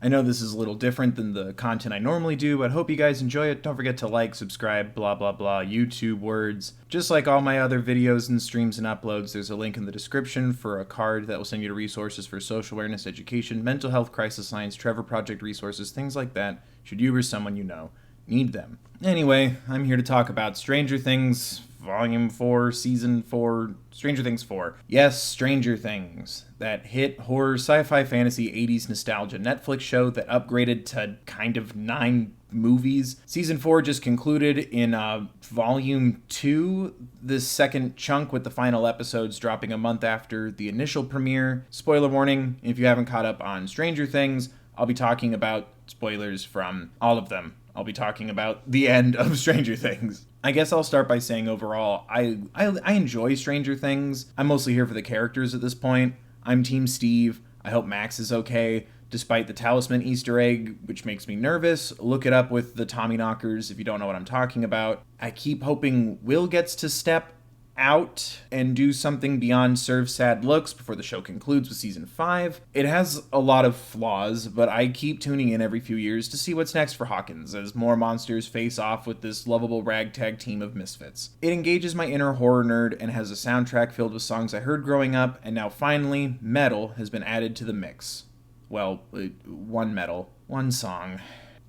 I know this is a little different than the content I normally do, but hope you guys enjoy it. Don't forget to like, subscribe, blah blah blah, YouTube words. Just like all my other videos and streams and uploads, there's a link in the description for a card that will send you to resources for social awareness, education, mental health, crisis science, Trevor Project resources, things like that, should you or someone you know need them. Anyway, I'm here to talk about Stranger Things, Volume 4, Season 4, Stranger Things 4. Yes, Stranger Things, that hit horror, sci-fi, fantasy, 80s nostalgia Netflix show that upgraded to kind of 9 movies. Season 4 just concluded in Volume 2, this second chunk with the final episodes dropping a month after the initial premiere. Spoiler warning, if you haven't caught up on Stranger Things, I'll be talking about spoilers from all of them. I'll be talking about the end of Stranger Things. I guess I'll start by saying overall, I enjoy Stranger Things. I'm mostly here for the characters at this point. I'm Team Steve. I hope Max is okay, despite the talisman Easter egg, which makes me nervous. Look it up with the Tommyknockers if you don't know what I'm talking about. I keep hoping Will gets to step out and do something beyond serve sad looks before the show concludes with season 5. It has a lot of flaws, but I keep tuning in every few years to see what's next for Hawkins as more monsters face off with this lovable ragtag team of misfits. It engages my inner horror nerd and has a soundtrack filled with songs I heard growing up, and now finally, metal has been added to the mix. Well, one song.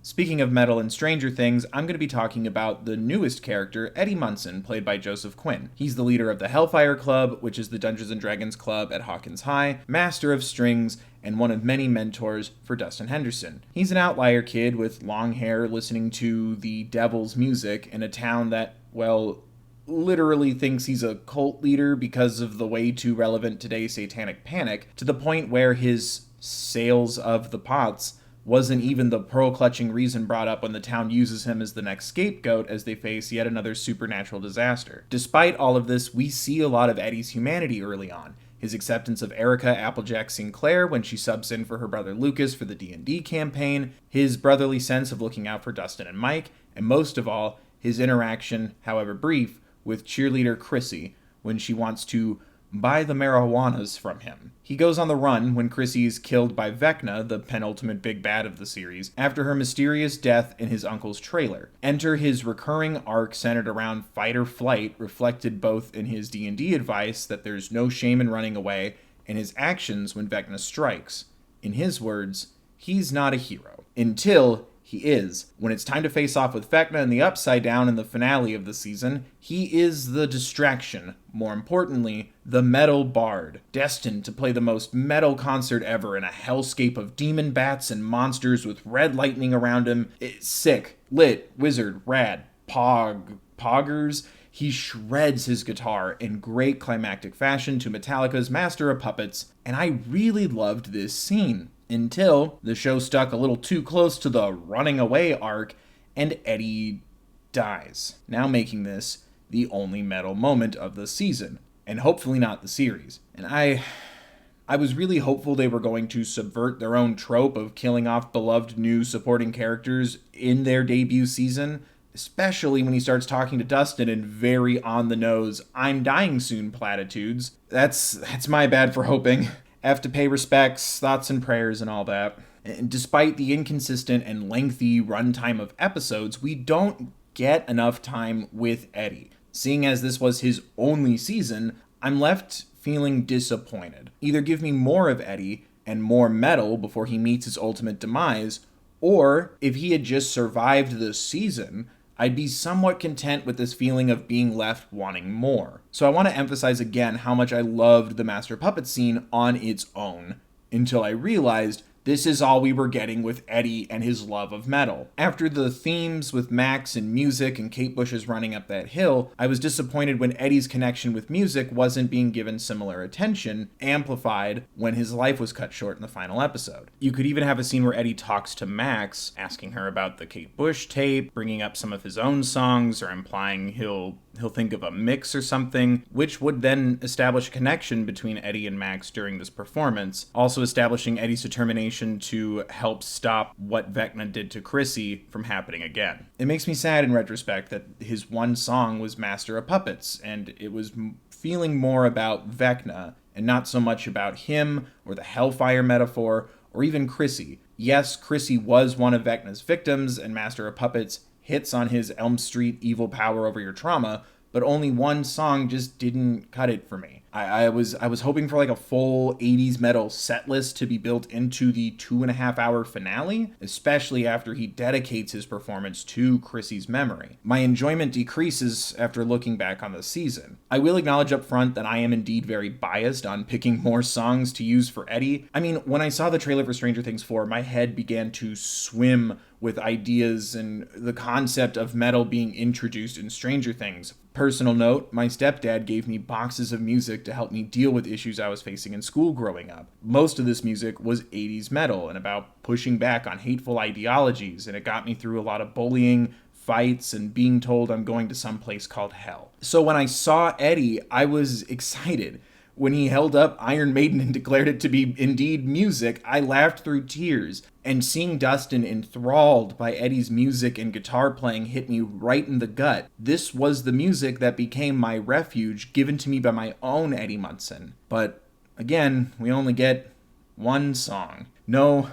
Speaking of metal and Stranger Things, I'm going to be talking about the newest character, Eddie Munson, played by Joseph Quinn. He's the leader of the Hellfire Club, which is the Dungeons & Dragons club at Hawkins High, master of strings, and one of many mentors for Dustin Henderson. He's an outlier kid with long hair listening to the devil's music in a town that, well, literally thinks he's a cult leader because of the way too relevant today satanic panic, to the point where his sales of the pots wasn't even the pearl-clutching reason brought up when the town uses him as the next scapegoat as they face yet another supernatural disaster. Despite all of this, we see a lot of Eddie's humanity early on. His acceptance of Erica Applejack Sinclair when she subs in for her brother Lucas for the D&D campaign, his brotherly sense of looking out for Dustin and Mike, and most of all, his interaction, however brief, with cheerleader Chrissy when she wants to buy the marijuanas from him. He goes on the run when Chrissy is killed by Vecna, the penultimate big bad of the series, after her mysterious death in his uncle's trailer. Enter his recurring arc centered around fight or flight, reflected both in his D&D advice that there's no shame in running away, and his actions when Vecna strikes. In his words, he's not a hero. Until he is. When it's time to face off with Vecna in the Upside Down in the finale of the season, he is the distraction. More importantly, the metal bard, destined to play the most metal concert ever in a hellscape of demon bats and monsters with red lightning around him. It's sick, lit, wizard, rad, poggers. He shreds his guitar in great climactic fashion to Metallica's Master of Puppets, and I really loved this scene. Until the show stuck a little too close to the running away arc, and Eddie dies, now making this the only metal moment of the season, and hopefully not the series. And I was really hopeful they were going to subvert their own trope of killing off beloved new supporting characters in their debut season, especially when he starts talking to Dustin in very on-the-nose, I'm dying soon platitudes. That's my bad for hoping. Have to pay respects, thoughts and prayers and all that. And despite the inconsistent and lengthy runtime of episodes, we don't get enough time with Eddie. Seeing as this was his only season, I'm left feeling disappointed. Either give me more of Eddie and more metal before he meets his ultimate demise, or if he had just survived the season, I'd be somewhat content with this feeling of being left wanting more. So I want to emphasize again how much I loved the Master Puppet scene on its own, until I realized this is all we were getting with Eddie and his love of metal. After the themes with Max and music and Kate Bush's running up that hill, I was disappointed when Eddie's connection with music wasn't being given similar attention, amplified when his life was cut short in the final episode. You could even have a scene where Eddie talks to Max, asking her about the Kate Bush tape, bringing up some of his own songs, or implying he'll think of a mix or something, which would then establish a connection between Eddie and Max during this performance, also establishing Eddie's determination to help stop what Vecna did to Chrissy from happening again. It makes me sad in retrospect that his one song was Master of Puppets, and it was feeling more about Vecna and not so much about him or the Hellfire metaphor or even Chrissy. Yes, Chrissy was one of Vecna's victims, and Master of Puppets hits on his Elm Street evil power over your trauma, but only one song just didn't cut it for me. I was hoping for like a full 80s metal set list to be built into the 2.5-hour finale, especially after he dedicates his performance to Chrissy's memory. My enjoyment decreases after looking back on the season. I will acknowledge up front that I am indeed very biased on picking more songs to use for Eddie. I mean, when I saw the trailer for Stranger Things 4, my head began to swim with ideas and the concept of metal being introduced in Stranger Things. Personal note, my stepdad gave me boxes of music to help me deal with issues I was facing in school growing up. Most of this music was 80s metal and about pushing back on hateful ideologies, and it got me through a lot of bullying, fights, and being told I'm going to some place called hell. So when I saw Eddie, I was excited. When he held up Iron Maiden and declared it to be indeed music, I laughed through tears. And seeing Dustin enthralled by Eddie's music and guitar playing hit me right in the gut. This was the music that became my refuge, given to me by my own Eddie Munson. But again, we only get one song. No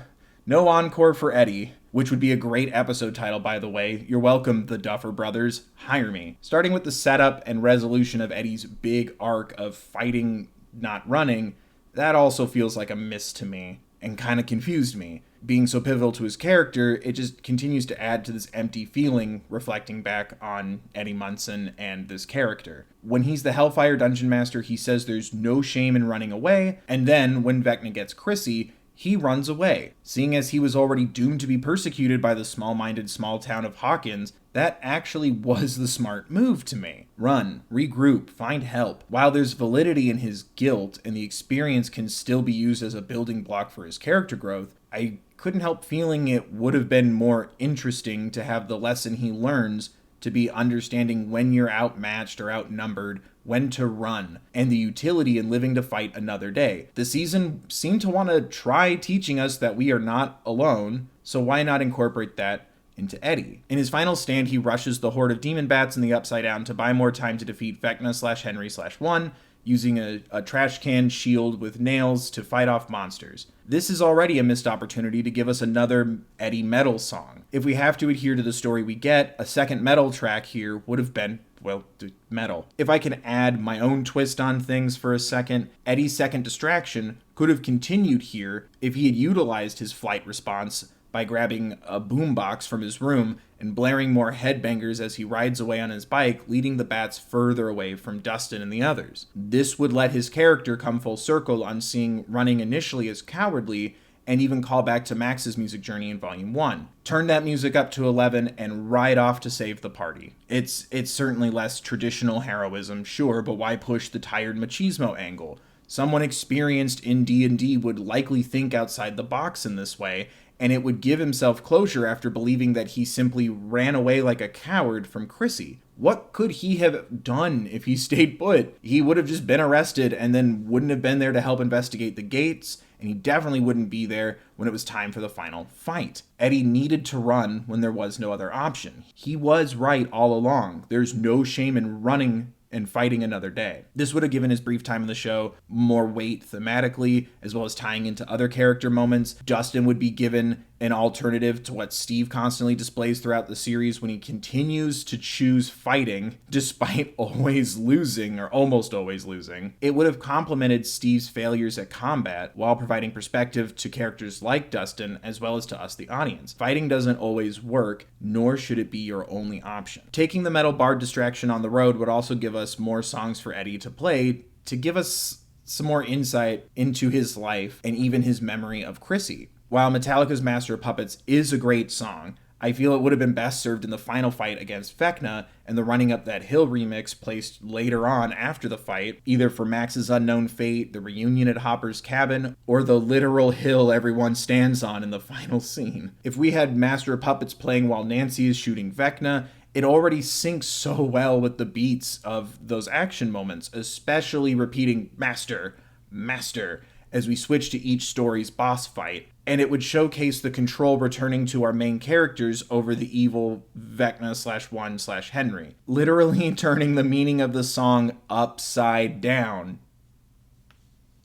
encore for Eddie, which would be a great episode title, by the way. You're welcome, the Duffer Brothers. Hire me. Starting with the setup and resolution of Eddie's big arc of fighting, not running, that also feels like a miss to me and kind of confused me. Being so pivotal to his character, it just continues to add to this empty feeling, reflecting back on Eddie Munson and this character. When he's the Hellfire Dungeon Master, he says there's no shame in running away, and then when Vecna gets Chrissy, he runs away. Seeing as he was already doomed to be persecuted by the small-minded small town of Hawkins, that actually was the smart move to me. Run, regroup, find help. While there's validity in his guilt and the experience can still be used as a building block for his character growth, I couldn't help feeling it would have been more interesting to have the lesson he learns to be understanding when you're outmatched or outnumbered, when to run, and the utility in living to fight another day. The season seemed to want to try teaching us that we are not alone, so why not incorporate that into Eddie? In his final stand, he rushes the horde of demon bats in the Upside Down to buy more time to defeat Vecna/Henry/1, using a trash can shield with nails to fight off monsters. This is already a missed opportunity to give us another Eddie metal song. If we have to adhere to the story we get, a second metal track here would have been, well, metal. If I can add my own twist on things for a second, Eddie's second distraction could have continued here if he had utilized his flight response by grabbing a boombox from his room and blaring more headbangers as he rides away on his bike, leading the bats further away from Dustin and the others. This would let his character come full circle on seeing running initially as cowardly, and even call back to Max's music journey in Volume 1. Turn that music up to 11 and ride off to save the party. It's certainly less traditional heroism, sure, but why push the tired machismo angle? Someone experienced in D&D would likely think outside the box in this way, and it would give himself closure after believing that he simply ran away like a coward from Chrissy. What could he have done if he stayed put? He would have just been arrested and then wouldn't have been there to help investigate the gates, and he definitely wouldn't be there when it was time for the final fight. Eddie needed to run when there was no other option. He was right all along. There's no shame in running and fighting another day. This would have given his brief time in the show more weight thematically, as well as tying into other character moments. Dustin would be given an alternative to what Steve constantly displays throughout the series when he continues to choose fighting despite always losing, or almost always losing. It would have complemented Steve's failures at combat while providing perspective to characters like Dustin as well as to us, the audience. Fighting doesn't always work, nor should it be your only option. Taking the metal bard distraction on the road would also give us more songs for Eddie to play to give us some more insight into his life and even his memory of Chrissy. While Metallica's Master of Puppets is a great song, I feel it would have been best served in the final fight against Vecna and the Running Up That Hill remix placed later on after the fight, either for Max's Unknown Fate, the reunion at Hopper's cabin, or the literal hill everyone stands on in the final scene. If we had Master of Puppets playing while Nancy is shooting Vecna, it already syncs so well with the beats of those action moments, especially repeating Master, Master, as we switch to each story's boss fight. And it would showcase the control returning to our main characters over the evil Vecna/1/Henry, literally turning the meaning of the song upside down.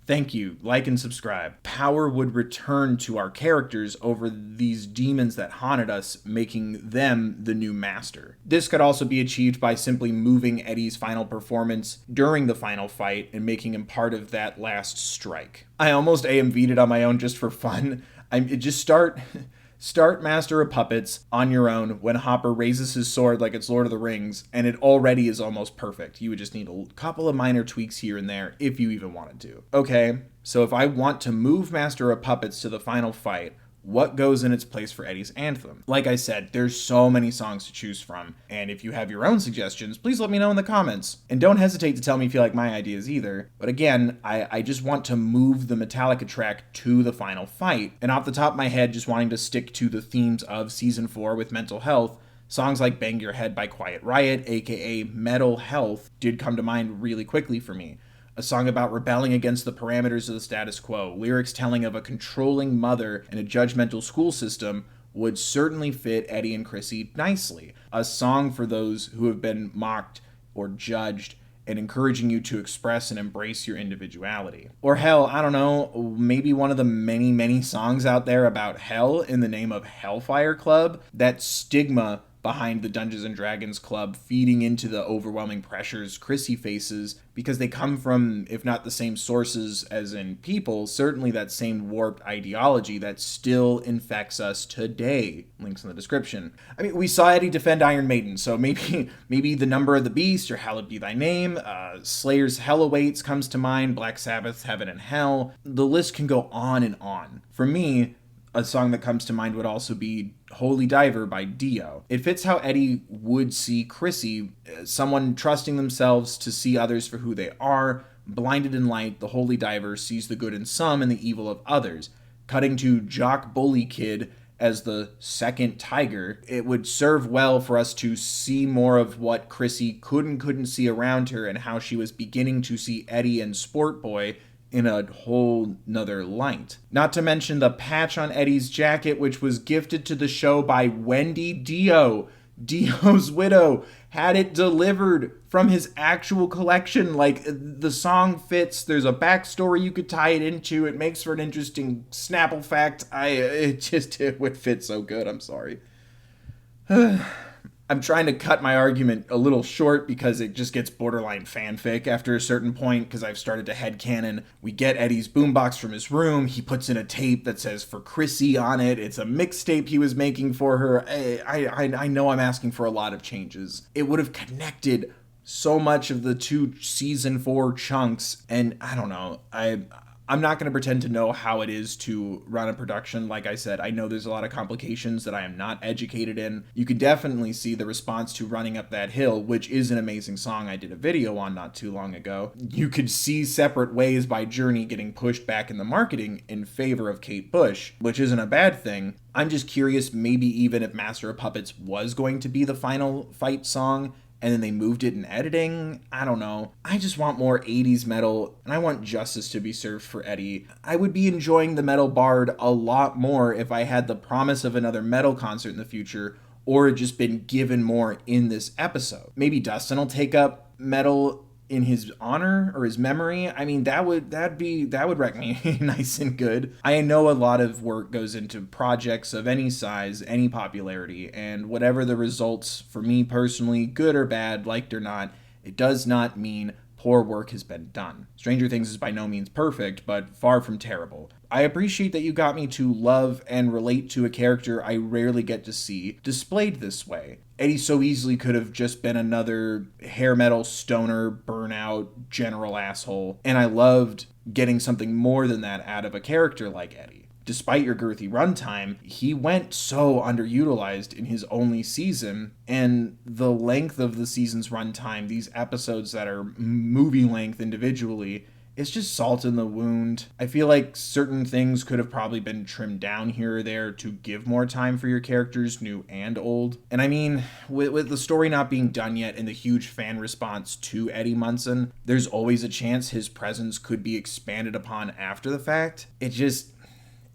Thank you. Like and subscribe. Power would return to our characters over these demons that haunted us, making them the new master. This could also be achieved by simply moving Eddie's final performance during the final fight and making him part of that last strike. I almost AMV'd it on my own just for fun. Start Master of Puppets on your own when Hopper raises his sword like it's Lord of the Rings, and it already is almost perfect. You would just need a couple of minor tweaks here and there if you even wanted to. Okay, so if I want to move Master of Puppets to the final fight, what goes in its place for Eddie's anthem? Like I said, there's so many songs to choose from, and if you have your own suggestions, please let me know in the comments. And don't hesitate to tell me if you like my ideas either. But again, I just want to move the Metallica track to the final fight, and off the top of my head, just wanting to stick to the themes of Season 4 with mental health, songs like Bang Your Head by Quiet Riot, aka Metal Health, did come to mind really quickly for me. A song about rebelling against the parameters of the status quo, lyrics telling of a controlling mother and a judgmental school system would certainly fit Eddie and Chrissy nicely. A song for those who have been mocked or judged and encouraging you to express and embrace your individuality. Or hell, I don't know, maybe one of the many, many songs out there about hell in the name of Hellfire Club, that stigma behind the Dungeons and Dragons Club feeding into the overwhelming pressures Chrissy faces because they come from, if not the same sources as in people, certainly that same warped ideology that still infects us today. Links in the description. I mean, we saw Eddie defend Iron Maiden, so maybe The Number of the Beast or Hallowed Be Thy Name, Slayer's Hell Awaits comes to mind, Black Sabbath's Heaven and Hell. The list can go on and on. For me, a song that comes to mind would also be Holy Diver by Dio. It fits how Eddie would see Chrissy, someone trusting themselves to see others for who they are. Blinded in light, the Holy Diver sees the good in some and the evil of others. Cutting to Jock Bully Kid as the second tiger, it would serve well for us to see more of what Chrissy couldn't see around her and how she was beginning to see Eddie and Sport Boy in a whole nother light. Not to mention the patch on Eddie's jacket, which was gifted to the show by Wendy Dio. Dio's widow had it delivered from his actual collection. Like, the song fits. There's a backstory you could tie it into. It makes for an interesting Snapple fact. It would fit so good. I'm sorry. I'm trying to cut my argument a little short because it just gets borderline fanfic after a certain point because I've started to headcanon. We get Eddie's boombox from his room. He puts in a tape that says For Chrissy on it. It's a mixtape he was making for her. I know I'm asking for a lot of changes. It would have connected so much of the two season 4 chunks, and I don't know. I'm not going to pretend to know how it is to run a production. Like I said, I know there's a lot of complications that I am not educated in. You can definitely see the response to Running Up That Hill, which is an amazing song I did a video on not too long ago. You could see Separate Ways by Journey getting pushed back in the marketing in favor of Kate Bush, which isn't a bad thing. I'm just curious, maybe even if Master of Puppets was going to be the final fight song, and then they moved it in editing. I don't know. I just want more 80s metal, and I want justice to be served for Eddie. I would be enjoying the Metal Bard a lot more if I had the promise of another metal concert in the future, or had just been given more in this episode. Maybe Dustin will take up metal in his honor or his memory. I mean, that would wreck me nice and good. I know a lot of work goes into projects of any size, any popularity, and whatever the results for me personally, good or bad, liked or not, it does not mean poor work has been done. Stranger Things is by no means perfect, but far from terrible. I appreciate that you got me to love and relate to a character I rarely get to see displayed this way. Eddie so easily could have just been another hair metal stoner, burnout, general asshole, and I loved getting something more than that out of a character like Eddie. Despite your girthy runtime, he went so underutilized in his only season, and the length of the season's runtime, these episodes that are movie length individually, it's just salt in the wound. I feel like certain things could have probably been trimmed down here or there to give more time for your characters, new and old. And I mean, with the story not being done yet and the huge fan response to Eddie Munson, there's always a chance his presence could be expanded upon after the fact. It's just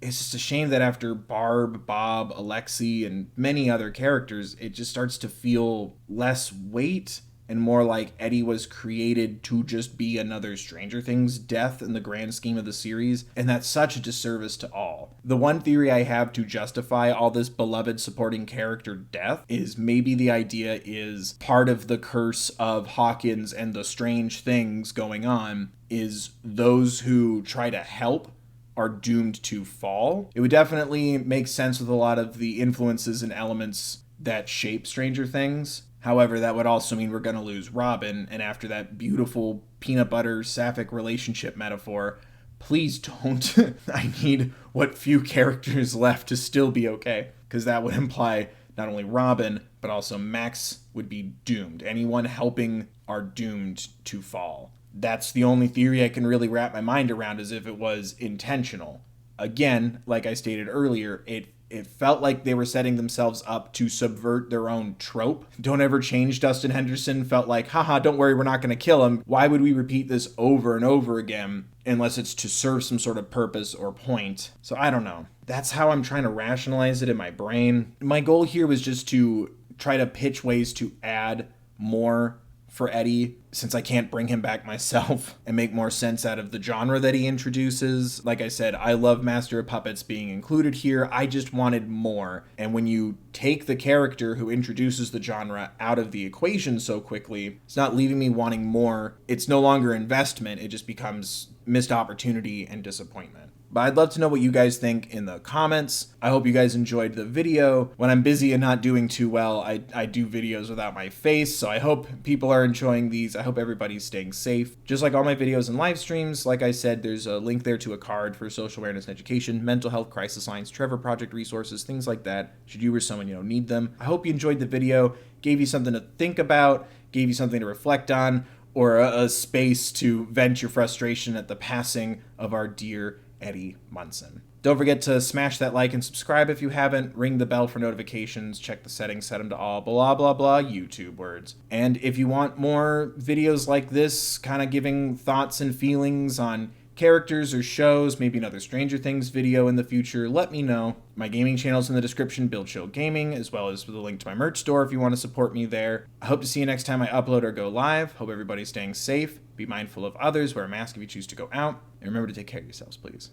a shame that after Barb, Bob, Alexi, and many other characters, it just starts to feel less weight and more like Eddie was created to just be another Stranger Things death in the grand scheme of the series, and that's such a disservice to all. The one theory I have to justify all this beloved supporting character death is maybe the idea is part of the curse of Hawkins and the strange things going on is those who try to help are doomed to fall. It would definitely make sense with a lot of the influences and elements that shape Stranger Things. However, that would also mean we're going to lose Robin, and after that beautiful peanut butter sapphic relationship metaphor, please don't. I need what few characters left to still be okay, because that would imply not only Robin, but also Max would be doomed. Anyone helping are doomed to fall. That's the only theory I can really wrap my mind around, as if it was intentional. Again, like I stated earlier, it felt like they were setting themselves up to subvert their own trope. Don't Ever Change Dustin Henderson felt like, haha, don't worry, we're not going to kill him. Why would we repeat this over and over again unless it's to serve some sort of purpose or point? So I don't know. That's how I'm trying to rationalize it in my brain. My goal here was just to try to pitch ways to add more for Eddie, since I can't bring him back myself, and make more sense out of the genre that he introduces. Like I said, I love Master of Puppets being included here. I just wanted more. And when you take the character who introduces the genre out of the equation so quickly, it's not leaving me wanting more. It's no longer investment. It just becomes missed opportunity and disappointment. But I'd love to know what you guys think in the comments. I hope you guys enjoyed the video. When I'm busy and not doing too well, I do videos without my face, so I hope people are enjoying these. I hope everybody's staying safe. Just like all my videos and live streams, like I said, there's a link there to a card for social awareness and education, mental health, crisis lines, Trevor Project resources, things like that, should you or someone you know need them. I hope you enjoyed the video, gave you something to think about, gave you something to reflect on, or a space to vent your frustration at the passing of our dear Eddie Munson. Don't forget to smash that like and subscribe if you haven't, ring the bell for notifications, check the settings, set them to all, blah blah blah YouTube words. And if you want more videos like this, kind of giving thoughts and feelings on characters or shows, maybe another Stranger Things video in the future, let me know. My gaming channel's in the description, Build Chill Gaming, as well as with a link to my merch store if you want to support me there. I hope to see you next time I upload or go live. Hope everybody's staying safe. Be mindful of others. Wear a mask if you choose to go out. And remember to take care of yourselves, please.